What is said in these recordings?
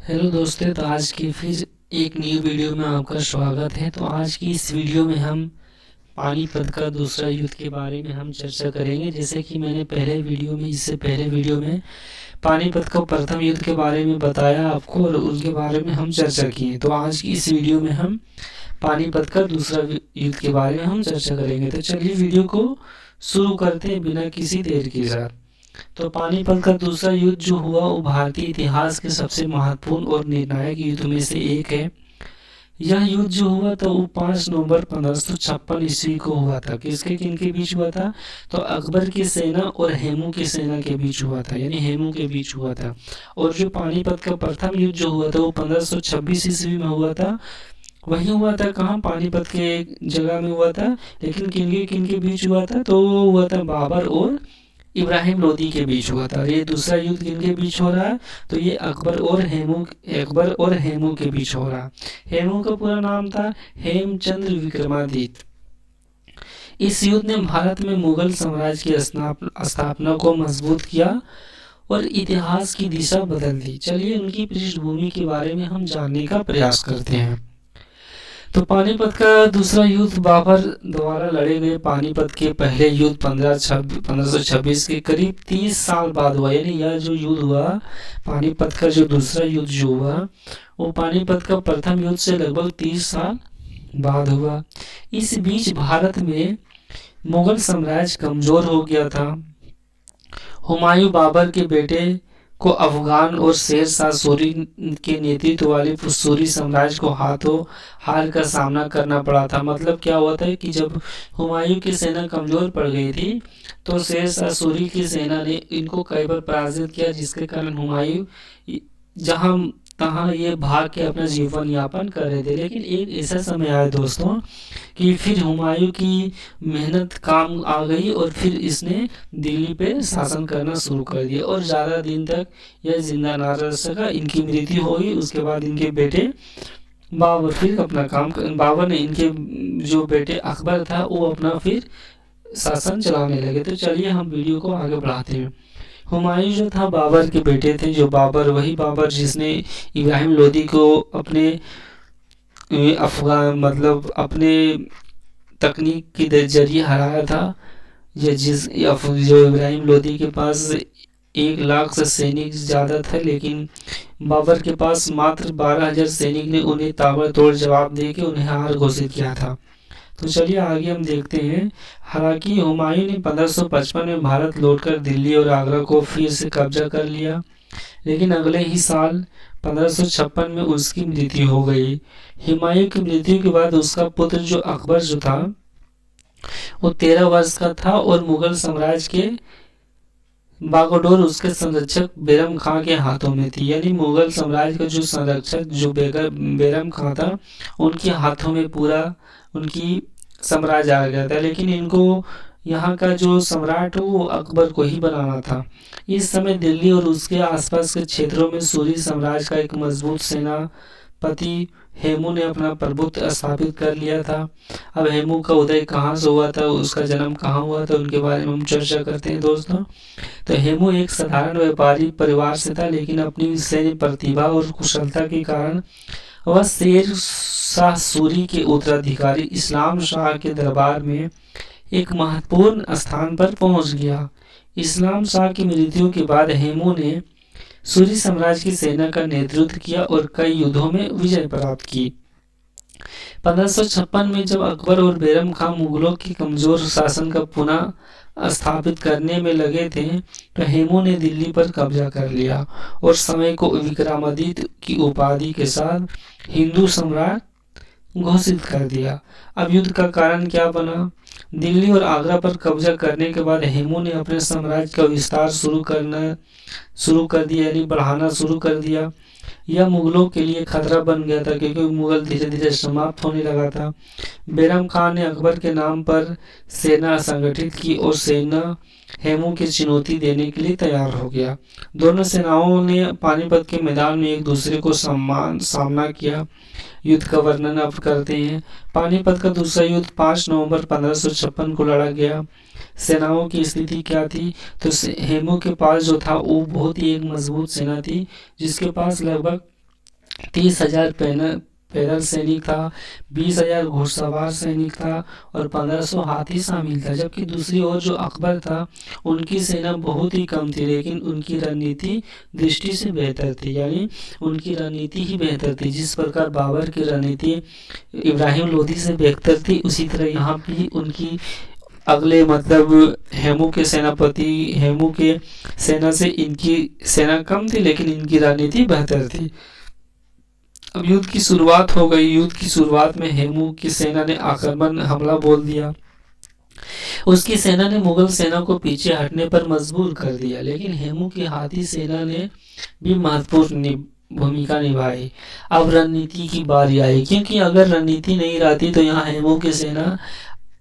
Hello दोस्तों, तो आज की फिर एक न्यू वीडियो में आपका स्वागत है। तो आज की इस वीडियो में हम पानीपत का दूसरा युद्ध के बारे में हम चर्चा करेंगे। जैसे कि मैंने इससे पहले वीडियो में पानीपत का प्रथम युद्ध के बारे में बताया आपको और उसके बारे में हम चर्चा किए। तो आज की इस वीडियो में हम पानीपत का दूसरा युद्ध के बारे में हम चर्चा करेंगे। तो चलिए वीडियो को शुरू करते हैं बिना किसी देर के साथ। तो पानीपत का दूसरा युद्ध जो हुआ वो भारतीय इतिहास के सबसे महत्वपूर्ण और निर्णायक युद्ध में से एक है। यह युद्ध जो हुआ था वो 5 नवंबर 1556 ईस्वी को हुआ था। किसके किनके बीच हुआ था? तो अकबर की सेना और हेमू की सेना के बीच हुआ था, यानी हेमू के बीच हुआ था। और जो पानीपत का प्रथम युद्ध जो हुआ था वो 1526 ईस्वी में हुआ था। वही हुआ था कहाँ? पानीपत के एक जगह में हुआ था। लेकिन किनके किनके बीच हुआ था? तो वो हुआ था बाबर और इब्राहिम लोदी के बीच हुआ था। ये दूसरा युद्ध किनके बीच हो रहा है? तो ये अकबर और हेमू के बीच हो रहा है। हेमू का पूरा नाम था हेमचंद्र विक्रमादित्य। इस युद्ध ने भारत में मुगल साम्राज्य की स्थापना को मजबूत किया और इतिहास की दिशा बदल दी। चलिए उनकी पृष्ठभूमि के बारे में हम जानने का प्रयास करते हैं। तो पानीपत का दूसरा युद्ध बाबर द्वारा लड़े गए पानीपत के पहले युद्ध 1526 के करीब 30 साल बाद हुआ। यानी यह जो युद्ध हुआ, पानीपत का जो दूसरा युद्ध जो हुआ वो पानीपत का प्रथम युद्ध से लगभग 30 साल बाद हुआ। इस बीच भारत में मुगल साम्राज्य कमजोर हो गया था। हुमायूं बाबर के बेटे को अफगान और शेर शाह सूरी के नेतृत्व वाले सूरी साम्राज्य को हाथों हार का सामना करना पड़ा था। मतलब क्या हुआ था कि जब हुमायूं की सेना कमजोर पड़ गई थी तो शेर शाह सूरी की सेना ने इनको कई बार पराजित किया, जिसके कारण हुमायूं जहां तहां ये भाग के अपना जीवन यापन कर रहे थे। लेकिन एक ऐसा समय आया दोस्तों कि फिर हुमायूं की मेहनत काम आ गई और फिर इसने दिल्ली पे शासन करना शुरू कर दिया और ज़्यादा दिन तक यह जिंदा ना रह सका। इनकी मृत्यु हो गई। उसके बाद इनके बेटे बाबर फिर अपना बाबर ने इनके जो बेटे अकबर था वो अपना फिर शासन चलाने लगे। तो चलिए हम वीडियो को आगे बढ़ाते हैं। हुमायूं जो था बाबर के बेटे थे। जो बाबर वही बाबर जिसने इब्राहिम लोदी को अपने अफगान मतलब अपने तकनीक के जरिए हराया था। जो इब्राहिम लोदी के पास 1 लाख से सैनिक ज़्यादा था, लेकिन बाबर के पास मात्र 12,000 सैनिक ने उन्हें ताबड़तोड़ जवाब दे के उन्हें हार घोषित किया था। तो चलिए आगे हम देखते हैं। हालांकि हुमायूं ने 1555 में भारत लौटकर दिल्ली और आगरा को फिर से कब्जा कर लिया, लेकिन अगले ही साल 1556 में उसकी मृत्यु हो गई। हुमायूं की मृत्यु के बाद उसका पुत्र जो अकबर जो था वो 13 वर्ष का था और मुगल साम्राज्य के बागडोर उसके संरक्षक बैरम खां के हाथों में थी। यानी मुगल साम्राज्य का जो संरक्षक जो बैरम खां था उनके हाथों में पूरा उनकी साम्राज्य आ गया था। लेकिन इनको यहाँ का जो सम्राट हो वो अकबर को ही बनाना था। इस समय दिल्ली और उसके आसपास के क्षेत्रों में सूरी साम्राज्य का एक मजबूत सेनापति हेमू ने अपना प्रभुत्व स्थापित कर लिया था। अब हेमू का उदय कहाँ से हुआ था, उसका जन्म कहाँ हुआ था, उनके बारे में हम चर्चा करते हैं दोस्तों। तो हेमू एक साधारण व्यापारी परिवार से था, लेकिन अपनी सैन्य प्रतिभा और कुशलता के कारण वह शेर शाह सूरी के उत्तराधिकारी इस्लाम शाह के दरबार में एक महत्वपूर्ण स्थान पर पहुंच गया। इस्लाम शाह की मृत्यु के बाद हेमू ने सूरी साम्राज्य की सेना का नेतृत्व किया और कई युद्धों में विजय प्राप्त की। 1556 में जब अकबर और बैरम खां मुगलों के कमजोर शासन का पुनः स्थापित करने में लगे थे तो हेमू ने दिल्ली पर कब्जा कर लिया और समय को विक्रमादित्य की उपाधि के साथ हिंदू सम्राट घोषित कर दिया। अब युद्ध का कारण क्या बना? दिल्ली और आगरा पर कब्जा करने के बाद हेमू ने अपने साम्राज्य का विस्तार शुरू कर दिया, यानी बढ़ाना शुरू कर दिया। यह मुगलों के लिए खतरा बन गया था क्योंकि मुगल धीरे धीरे समाप्त होने लगा था। बैरम खान ने अकबर के नाम पर सेना संगठित की और सेना हेमू की चुनौती देने के लिए तैयार हो गया। दोनों सेनाओं ने पानीपत के मैदान में एक दूसरे को सामना किया। युद्ध का वर्णन अब करते हैं। पानीपत का दूसरा युद्ध 5 नवंबर 1556 को लड़ा गया। सेनाओं की स्थिति क्या थी? तो हेमू के पास जो था वो बहुत ही एक मजबूत सेना थी, जिसके पास लगभग 30,000 पैदल सैनिक था, 20,000 घुड़सवार सैनिक था और 1500 हाथी शामिल था। जबकि दूसरी ओर जो अकबर था, उनकी सेना बहुत ही कम थी, लेकिन उनकी रणनीति दृष्टि से बेहतर थी, यानी उनकी रणनीति ही बेहतर थी। जिस प्रकार बाबर की रणनीति इब्राहिम लोदी से बेहतर थी, उसी तरह यहाँ भी उनकी अगले मतलब हेमू के सेनापति हेमू के सेना से इनकी सेना कम थी, लेकिन इनकी रणनीति बेहतर थी। अब युद्ध की शुरुआत हो गई। युद्ध की शुरुआत में हेमू की सेना ने आक्रमण हमला बोल दिया। उसकी सेना ने मुगल सेना को पीछे हटने पर मजबूर कर दिया, लेकिन हेमू की हाथी सेना ने भी महत्वपूर्ण भूमिका निभाई। अब रणनीति की बारी आई, क्योंकि अगर रणनीति नहीं रहती तो यहाँ हेमू की सेना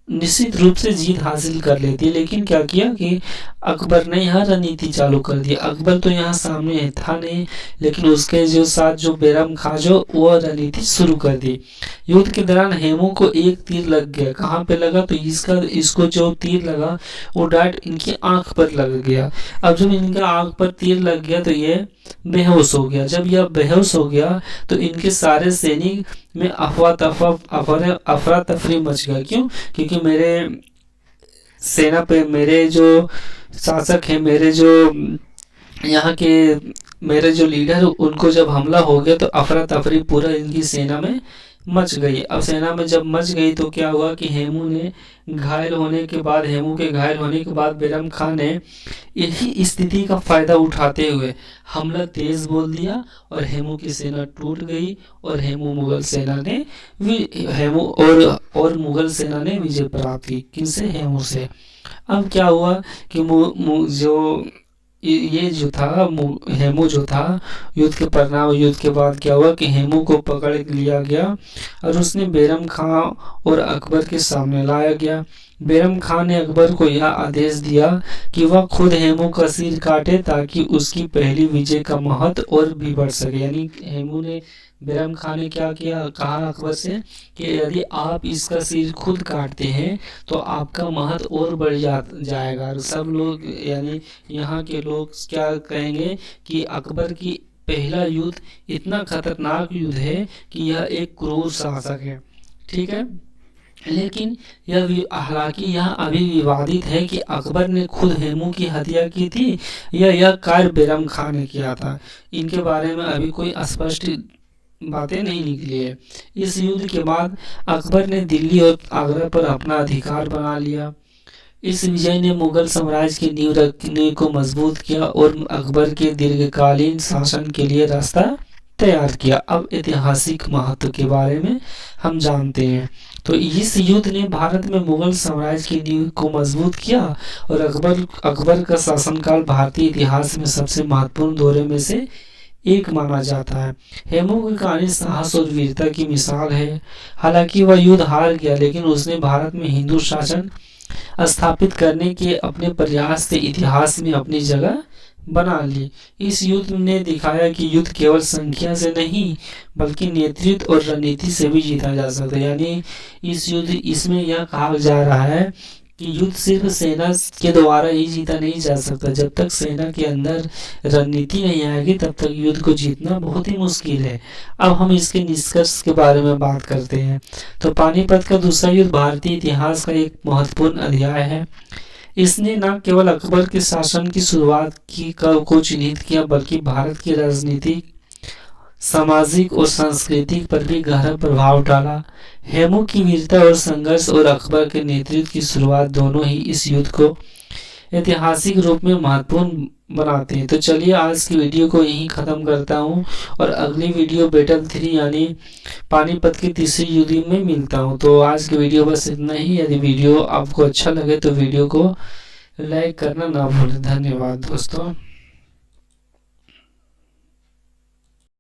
निश्चित रूप से जीत हासिल कर लेती। लेकिन क्या किया कि अकबर ने यहाँ रणनीति चालू कर दी। अकबर तो यहाँ सामने था नहीं, लेकिन उसके जो साथ जो बैरम खां जो वो रणनीति शुरू कर दी। युद्ध के दौरान हेमू को एक तीर लग गया। कहाँ पे लगा? तो इसको जो तीर लगा वो डायरेक्ट इनकी आंख पर लग गया। अब जब इनका आंख पर तीर लग गया तो ये बेहोश हो गया। जब यह बेहोश हो गया तो इनके सारे सैनिक में अफरा तफरी मच गया। क्यों? क्योंकि मेरे सेना पे मेरे जो शासक हैं, मेरे जो यहाँ के मेरे जो लीडर, उनको जब हमला हो गया तो अफरा तफरी पूरा इनकी सेना में मच गई। अब सेना में जब मच गई तो क्या हुआ कि हेमू के घायल होने के बाद बैरम खां ने यही स्थिति का फायदा उठाते हुए हमला तेज बोल दिया और हेमू की सेना टूट गई और मुगल सेना ने विजय प्राप्त की। किनसे? हेमू से। अब क्या हुआ कि ये जो था हेमू जो था, युद्ध के बाद क्या हुआ कि हेमू को पकड़ लिया गया और उसने बैरम खां और अकबर के सामने लाया गया। बैरम खां ने अकबर को यह आदेश दिया कि वह खुद हेमू का सिर काटे ताकि उसकी पहली विजय का महत्व और भी बढ़ सके। यानी हेमू ने बैरम खान ने क्या किया? कहा अकबर से कि यदि आप इसका सिर खुद काटते हैं तो आपका महत्व और बढ़ जाएगा। और सब लोग यानी यहाँ के लोग क्या कहेंगे कि अकबर की पहला युद्ध इतना खतरनाक युद्ध है कि यह एक क्रूर शासक है। ठीक है, लेकिन हालांकि यह अभी विवादित है कि अकबर ने खुद हेमू की हत्या की थी या यह कार्य बैरम खान ने किया था। इनके बारे में अभी कोई स्पष्ट बातें नहीं निकली है। इस युद्ध के बाद अकबर ने दिल्ली और आगरा पर अपना अधिकार बना लिया। इस विजय ने मुगल साम्राज्य की नींव रखने को मजबूत किया और अकबर के दीर्घकालीन शासन के लिए रास्ता तैयार किया। अब ऐतिहासिक महत्व के बारे में हम जानते हैं। तो इस युद्ध ने भारत में मुगल साम्राज्य की नींव को मजबूत किया और अकबर का शासनकाल भारतीय इतिहास में सबसे महत्वपूर्ण दौरे में से एक माना जाता है। हेमू की कहानी साहस और वीरता की मिसाल है। हालांकि वह युद्ध हार गया, लेकिन उसने भारत में हिंदू शासन स्थापित करने के अपने प्रयास से इतिहास में अपनी जगह बना ली। इस युद्ध ने दिखाया कि युद्ध केवल संख्या से नहीं बल्कि नेतृत्व और रणनीति से भी जीता जा सकता है। यानी इसमें यह कहा जा रहा है कि युद्ध सिर्फ सेना के द्वारा ही जीता नहीं जा सकता। जब तक सेना के अंदर रणनीति नहीं आएगी तब तक युद्ध को जीतना बहुत ही मुश्किल है। अब हम इसके निष्कर्ष के बारे में बात करते हैं। तो पानीपत का दूसरा युद्ध भारतीय इतिहास का एक महत्वपूर्ण अध्याय है। इसने न केवल अकबर के शासन की शुरुआत को चिन्हित किया बल्कि भारत की राजनीतिक, सामाजिक और सांस्कृतिक पर भी गहरा प्रभाव डाला। हेमू की वीरता और संघर्ष और अकबर के नेतृत्व की शुरुआत दोनों ही इस युद्ध को ऐतिहासिक रूप में महत्वपूर्ण बनाते हैं। तो चलिए आज की वीडियो को यहीं ख़त्म करता हूं और अगली वीडियो बैटल 3 यानी पानीपत की तीसरी युद्ध में मिलता हूं। तो आज की वीडियो बस इतना ही। यदि वीडियो आपको अच्छा लगे तो वीडियो को लाइक करना ना भूलें। धन्यवाद दोस्तों।